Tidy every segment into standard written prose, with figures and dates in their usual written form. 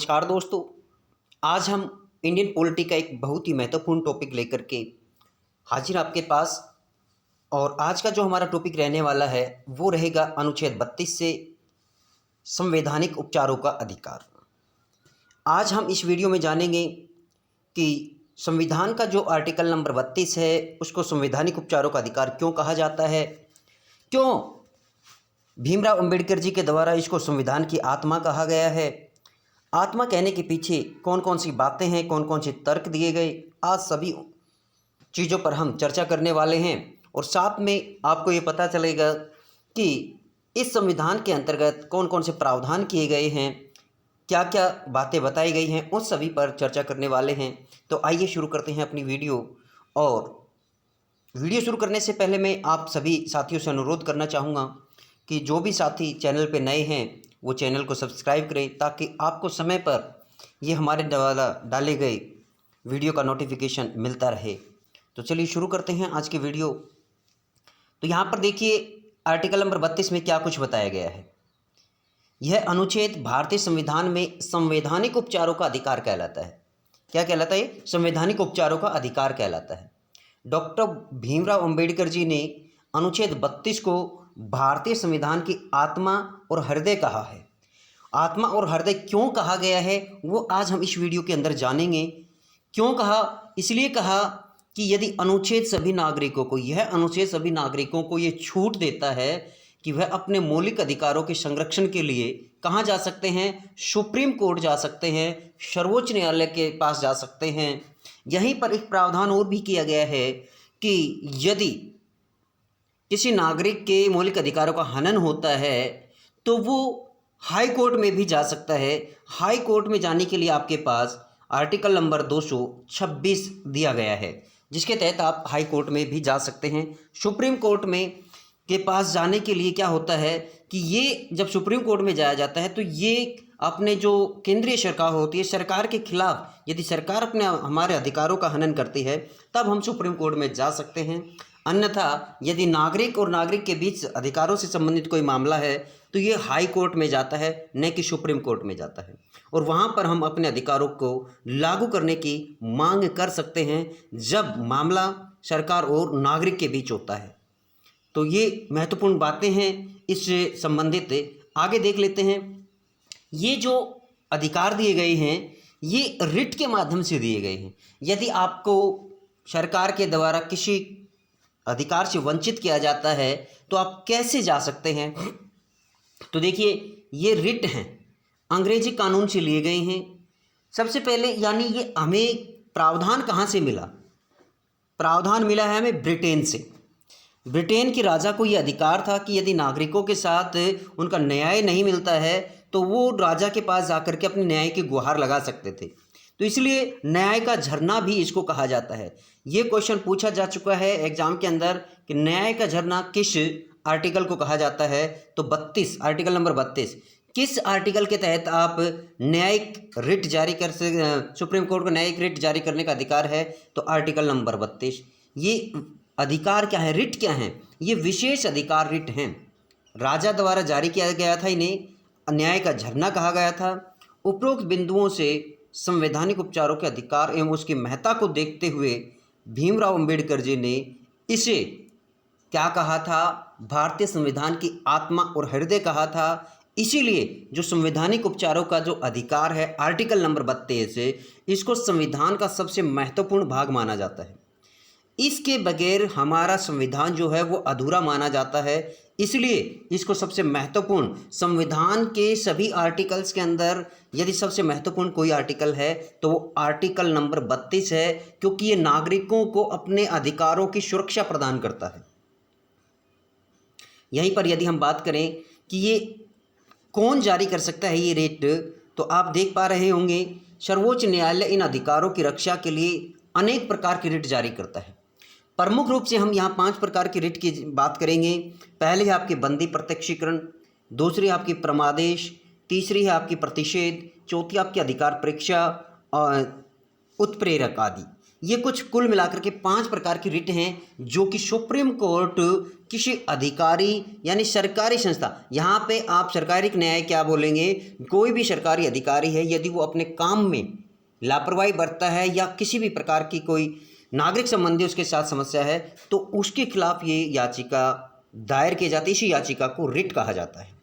नमस्कार दोस्तों। आज हम इंडियन पॉलिटी का एक बहुत ही महत्वपूर्ण टॉपिक लेकर के हाजिर आपके पास। और आज का जो हमारा टॉपिक रहने वाला है वो रहेगा अनुच्छेद 32 से संवैधानिक उपचारों का अधिकार। आज हम इस वीडियो में जानेंगे कि संविधान का जो आर्टिकल नंबर 32 है उसको संवैधानिक उपचारों का अधिकार क्यों कहा जाता है, क्यों भीमराव अंबेडकर जी के द्वारा इसको संविधान की आत्मा कहा गया है, आत्मा कहने के पीछे कौन कौन सी बातें हैं, कौन कौन से तर्क दिए गए, आज सभी चीज़ों पर हम चर्चा करने वाले हैं। और साथ में आपको ये पता चलेगा कि इस संविधान के अंतर्गत कौन कौन से प्रावधान किए गए हैं, क्या क्या बातें बताई गई हैं, उन सभी पर चर्चा करने वाले हैं। तो आइए शुरू करते हैं अपनी वीडियो। और वीडियो शुरू करने से पहले मैं आप सभी साथियों से अनुरोध करना चाहूँगा कि जो भी साथी चैनल पे नए हैं वो चैनल को सब्सक्राइब करें, ताकि आपको समय पर ये हमारे द्वारा डाले गए वीडियो का नोटिफिकेशन मिलता रहे। तो चलिए शुरू करते हैं आज की वीडियो। तो यहाँ पर देखिए आर्टिकल नंबर 32 में क्या कुछ बताया गया है। यह अनुच्छेद भारतीय संविधान में संवैधानिक उपचारों का अधिकार कहलाता है। क्या कहलाता है? संवैधानिक उपचारों का अधिकार कहलाता है। डॉक्टर भीमराव अंबेडकर जी ने अनुच्छेद 32 को भारतीय संविधान की आत्मा और हृदय कहा है। आत्मा और हृदय क्यों कहा गया है वो आज हम इस वीडियो के अंदर जानेंगे। क्यों कहा? इसलिए कहा कि यदि अनुच्छेद सभी नागरिकों को, यह अनुच्छेद सभी नागरिकों को ये छूट देता है कि वह अपने मौलिक अधिकारों के संरक्षण के लिए कहाँ जा सकते हैं? सुप्रीम कोर्ट जा सकते हैं, सर्वोच्च न्यायालय के पास जा सकते हैं। यहीं पर एक प्रावधान और भी किया गया है कि यदि किसी नागरिक के मौलिक अधिकारों का हनन होता है तो वो हाई कोर्ट में भी जा सकता है। हाई कोर्ट में जाने के लिए आपके पास आर्टिकल नंबर 226 दिया गया है, जिसके तहत आप हाई कोर्ट में भी जा सकते हैं। सुप्रीम कोर्ट में के पास जाने के लिए क्या होता है कि ये जब सुप्रीम कोर्ट में जाया जाता है तो ये अपने जो केंद्रीय सरकार होती है, सरकार के खिलाफ यदि सरकार अपने हमारे अधिकारों का हनन करती है तब हम सुप्रीम कोर्ट में जा सकते हैं। अन्यथा यदि नागरिक और नागरिक के बीच अधिकारों से संबंधित कोई मामला है तो ये हाई कोर्ट में जाता है, न कि सुप्रीम कोर्ट में जाता है। और वहाँ पर हम अपने अधिकारों को लागू करने की मांग कर सकते हैं जब मामला सरकार और नागरिक के बीच होता है। तो ये महत्वपूर्ण बातें हैं इससे संबंधित। आगे देख लेते हैं। ये जो अधिकार दिए गए हैं ये रिट के माध्यम से दिए गए हैं। यदि आपको सरकार के द्वारा किसी अधिकार से वंचित किया जाता है तो आप कैसे जा सकते हैं? तो देखिए ये रिट हैं, अंग्रेजी कानून से लिए गए हैं। सबसे पहले यानी ये हमें प्रावधान कहाँ से मिला? प्रावधान मिला है हमें ब्रिटेन से। ब्रिटेन के राजा को ये अधिकार था कि यदि नागरिकों के साथ उनका न्याय नहीं मिलता है तो वो राजा के पास जाकर के अपने न्याय की गुहार लगा सकते थे। तो इसलिए न्याय का झरना भी इसको कहा जाता है। ये क्वेश्चन पूछा जा चुका है एग्जाम के अंदर कि न्याय का झरना किस आर्टिकल को कहा जाता है? तो 32, आर्टिकल नंबर 32। किस आर्टिकल के तहत आप न्यायिक रिट जारी कर सकते, सुप्रीम कोर्ट को न्यायिक रिट जारी करने का अधिकार है? तो आर्टिकल नंबर 32। ये अधिकार क्या है, रिट क्या है? ये विशेष अधिकार रिट हैं, राजा द्वारा जारी किया गया था। इन्हें न्याय का झरना कहा गया था। उपरोक्त बिंदुओं से संवैधानिक उपचारों के अधिकार एवं उसकी महत्ता को देखते हुए भीमराव अंबेडकर जी ने इसे क्या कहा था? भारतीय संविधान की आत्मा और हृदय कहा था। इसीलिए जो संवैधानिक उपचारों का जो अधिकार है आर्टिकल नंबर 32 से, इसको संविधान का सबसे महत्वपूर्ण भाग माना जाता है। इसके बगैर हमारा संविधान जो है वो अधूरा माना जाता है। इसलिए इसको सबसे महत्वपूर्ण, संविधान के सभी आर्टिकल्स के अंदर यदि सबसे महत्वपूर्ण कोई आर्टिकल है तो वो आर्टिकल नंबर 32 है, क्योंकि ये नागरिकों को अपने अधिकारों की सुरक्षा प्रदान करता है। यहीं पर यदि हम बात करें कि ये कौन जारी कर सकता है ये रिट, तो आप देख पा रहे होंगे सर्वोच्च न्यायालय इन अधिकारों की रक्षा के लिए अनेक प्रकार की रिट जारी करता है। प्रमुख रूप से हम यहाँ 5 प्रकार की रिट की बात करेंगे। पहले है आपकी बंदी प्रत्यक्षीकरण, दूसरी है आपकी प्रमादेश, तीसरी है आपकी प्रतिषेध, चौथी आपकी अधिकार परीक्षा और उत्प्रेरक आदि। ये कुछ कुल मिलाकर के 5 प्रकार की रिट हैं जो कि सुप्रीम कोर्ट किसी अधिकारी यानी सरकारी संस्था, यहाँ पे आप सरकारी न्याय क्या बोलेंगे, कोई भी सरकारी अधिकारी है यदि वो अपने काम में लापरवाही बरतता है या किसी भी प्रकार की कोई नागरिक संबंधी उसके साथ समस्या है तो उसके खिलाफ ये याचिका दायर की जाती है। इसी याचिका को रिट कहा जाता है।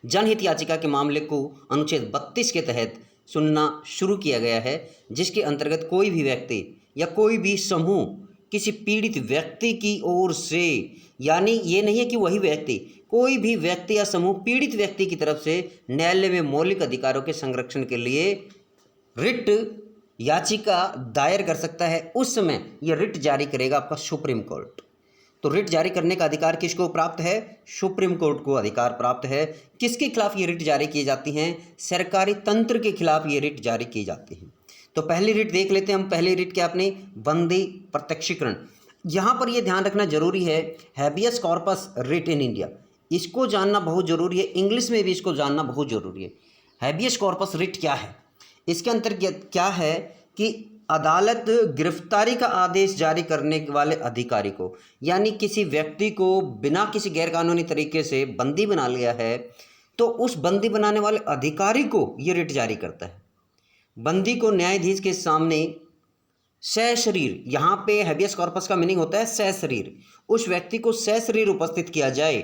जनहित याचिका के मामले को अनुच्छेद 32 के तहत सुनना शुरू किया गया है, जिसके अंतर्गत कोई भी व्यक्ति या कोई भी समूह किसी पीड़ित व्यक्ति की ओर से, यानी ये नहीं है कि वही व्यक्ति, कोई भी व्यक्ति या समूह पीड़ित व्यक्ति की तरफ से न्यायालय में मौलिक अधिकारों के संरक्षण के लिए रिट याचिका दायर कर सकता है। उस समय यह रिट जारी करेगा आपका सुप्रीम कोर्ट। तो रिट जारी करने का अधिकार किसको प्राप्त है? सुप्रीम कोर्ट को अधिकार प्राप्त है। किसके खिलाफ ये रिट जारी की जाती हैं? सरकारी तंत्र के खिलाफ ये रिट जारी की जाती हैं। तो पहली रिट देख लेते हैं हम। पहली रिट क्या अपनी बंदी प्रत्यक्षीकरण। यहाँ पर ये ध्यान रखना जरूरी है, habeas corpus writ in India, इसको जानना बहुत जरूरी है। इंग्लिश में भी इसको जानना बहुत जरूरी है। हैबियस कॉर्पस रिट क्या है? इसके अंतर्गत क्या है कि अदालत गिरफ्तारी का आदेश जारी करने वाले अधिकारी को, यानी किसी व्यक्ति को बिना किसी गैरकानूनी तरीके से बंदी बना लिया है तो उस बंदी बनाने वाले अधिकारी को ये रिट जारी करता है। बंदी को न्यायाधीश के सामने सशरीर, यहाँ पे हैबियस कॉर्पस का मीनिंग होता है सशरीर, उस व्यक्ति को सशरीर उपस्थित किया जाए,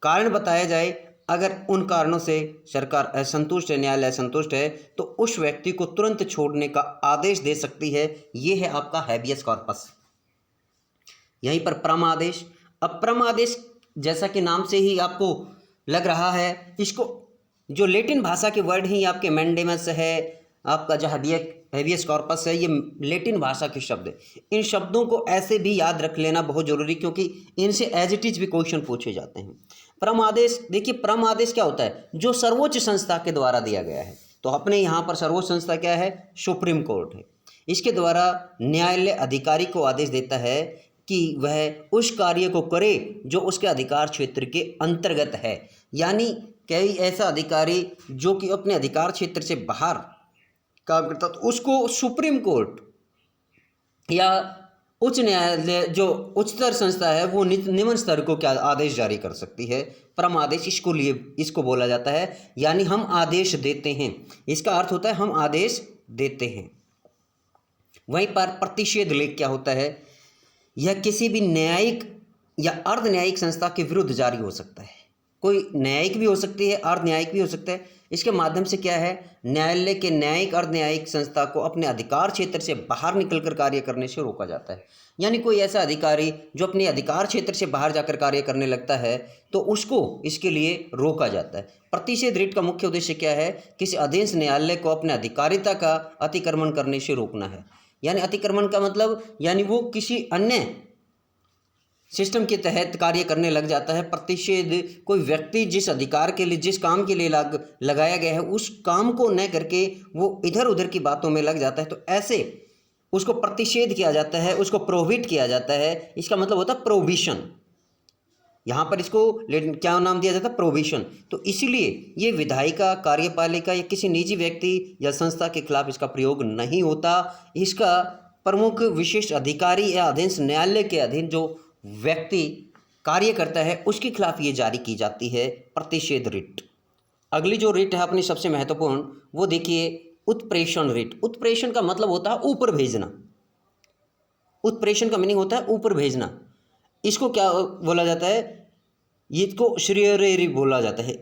कारण बताया जाए। अगर उन कारणों से सरकार असंतुष्ट है, न्यायालय असंतुष्ट है, तो उस व्यक्ति को तुरंत छोड़ने का आदेश दे सकती है। ये है आपका हैबियस कॉर्पस। यहीं पर परम आदेश। अब परम आदेश जैसा कि नाम से ही आपको लग रहा है, इसको जो लेटिन भाषा के वर्ड ही आपके मैंडेमस है, आपका जो हैबियस कॉर्पस है, ये लेटिन भाषा के शब्द है। इन शब्दों को ऐसे भी याद रख लेना बहुत जरूरी, क्योंकि इनसे एज इट इज भी क्वेश्चन पूछे जाते हैं। परम आदेश, देखिए परम आदेश क्या होता है? जो सर्वोच्च संस्था के द्वारा दिया गया है। तो अपने यहाँ पर सर्वोच्च संस्था क्या है? सुप्रीम कोर्ट है। इसके द्वारा न्यायालय अधिकारी को आदेश देता है कि वह उस कार्य को करे जो उसके अधिकार क्षेत्र के अंतर्गत है। यानी कई ऐसा अधिकारी जो कि अपने अधिकार क्षेत्र से बाहर काम करता, तो उसको सुप्रीम कोर्ट या उच्च न्यायालय, जो उच्चतर संस्था है, वो निम्न स्तर को क्या आदेश जारी कर सकती है? परम आदेश इसको बोला जाता है। यानी हम आदेश देते हैं, इसका अर्थ होता है हम आदेश देते हैं। वहीं पर प्रतिषेध लेख क्या होता है? यह किसी भी न्यायिक या अर्ध न्यायिक संस्था के विरुद्ध जारी हो सकता है। कोई न्यायिक भी हो सकती है, अर्ध न्यायिक भी हो सकता है। इसके माध्यम से क्या है, न्यायालय के न्यायिक अर्ध न्यायिक संस्था को अपने अधिकार क्षेत्र से बाहर निकलकर कार्य करने से रोका जाता है। यानी कोई ऐसा अधिकारी जो अपने अधिकार क्षेत्र से बाहर जाकर कार्य करने लगता है तो उसको इसके लिए रोका जाता है। प्रतिषेध रिट का मुख्य उद्देश्य क्या है? किसी अधीन न्यायालय को अपने अधिकारिता का अतिक्रमण करने से रोकना है। यानी अतिक्रमण का मतलब, यानी वो किसी अन्य सिस्टम के तहत कार्य करने लग जाता है। प्रतिषेध, कोई व्यक्ति जिस अधिकार के लिए, जिस काम के लिए लगाया गया है, उस काम को न करके वो इधर उधर की बातों में लग जाता है, तो ऐसे उसको प्रतिषेध किया जाता है, उसको प्रोहिबिट किया जाता है। इसका मतलब होता है प्रोहिबिशन। यहाँ पर इसको क्या नाम दिया जाता है? प्रोहिबिशन। तो इसीलिए ये विधायिका, कार्यपालिका या किसी निजी व्यक्ति या संस्था के खिलाफ इसका प्रयोग नहीं होता। इसका प्रमुख विशिष्ट अधिकारी या अधीन न्यायालय के अधीन जो व्यक्ति कार्य करता है उसके खिलाफ ये जारी की जाती है प्रतिषेध रिट। अगली जो रिट है अपनी सबसे महत्वपूर्ण, वो देखिए उत्प्रेषण रिट। उत्प्रेषण का मतलब होता है ऊपर भेजना। उत्प्रेषण का मीनिंग होता है ऊपर भेजना। इसको क्या बोला जाता है? इसको श्रियोरेरी बोला जाता है,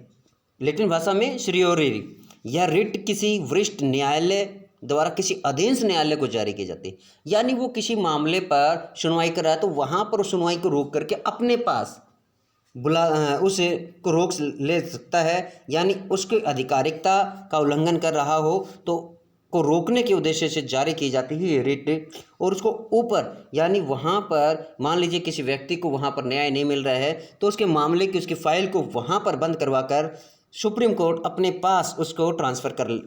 लेटिन भाषा में श्रियोरेरी। यह रिट किसी वरिष्ठ न्यायालय द्वारा किसी अधीन न्यायालय को जारी की जाती है। यानी वो किसी मामले पर सुनवाई कर रहा है तो वहाँ पर उस सुनवाई को रोक करके अपने पास उसे को रोक ले सकता है। यानी उसकी आधिकारिकता का उल्लंघन कर रहा हो तो को रोकने के उद्देश्य से जारी की जाती है ये रिट। और उसको ऊपर, यानी वहाँ पर मान लीजिए किसी व्यक्ति को वहाँ पर न्याय नहीं मिल रहा है तो उसके मामले की, उसकी फाइल को वहाँ पर बंद करवाकर सुप्रीम कोर्ट अपने पास उसको ट्रांसफ़र कर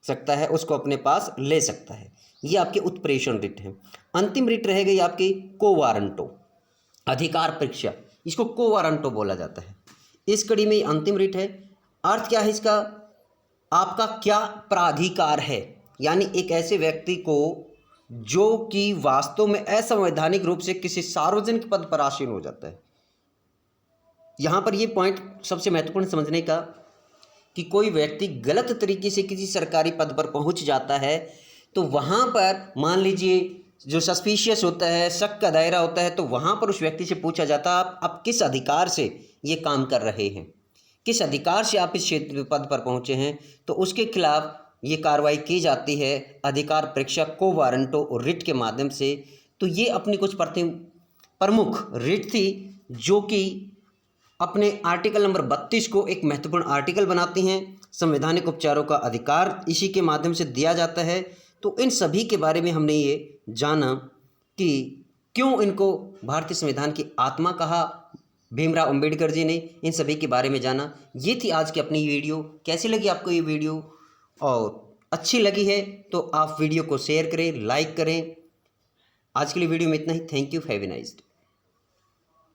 सकता है, उसको अपने पास ले सकता है। ये आपके उत्प्रेषण रिट है। अंतिम रिट रह गई आपकी को वारंटो, अधिकार परीक्षा। इसको को वारंटो बोला जाता है। इस कड़ी में अंतिम रिट है। अर्थ क्या है इसका? आपका क्या प्राधिकार है? यानी एक ऐसे व्यक्ति को जो कि वास्तव में असंवैधानिक रूप से किसी सार्वजनिक पद पर आसीन हो जाता है। यहाँ पर ये पॉइंट सबसे महत्वपूर्ण समझने का कि कोई व्यक्ति गलत तरीके से किसी सरकारी पद पर पहुँच जाता है तो वहाँ पर मान लीजिए जो सस्पिशियस होता है, शक का दायरा होता है, तो वहाँ पर उस व्यक्ति से पूछा जाता है आप किस अधिकार से ये काम कर रहे हैं, किस अधिकार से आप इस क्षेत्र पद पर पहुँचे हैं, तो उसके खिलाफ ये कार्रवाई की जाती है अधिकार परीक्षा को वारंटो और रिट के माध्यम से। तो ये अपनी कुछ प्रमुख रिट थी जो कि अपने आर्टिकल नंबर 32 को एक महत्वपूर्ण आर्टिकल बनाती हैं। संवैधानिक उपचारों का अधिकार इसी के माध्यम से दिया जाता है। तो इन सभी के बारे में हमने ये जाना कि क्यों इनको भारतीय संविधान की आत्मा कहा भीमराव अंबेडकर जी ने, इन सभी के बारे में जाना। ये थी आज की अपनी वीडियो। कैसी लगी आपको ये वीडियो? और अच्छी लगी है तो आप वीडियो को शेयर करें, लाइक करें। आज के लिए वीडियो में इतना ही। Thank you, have a nice day.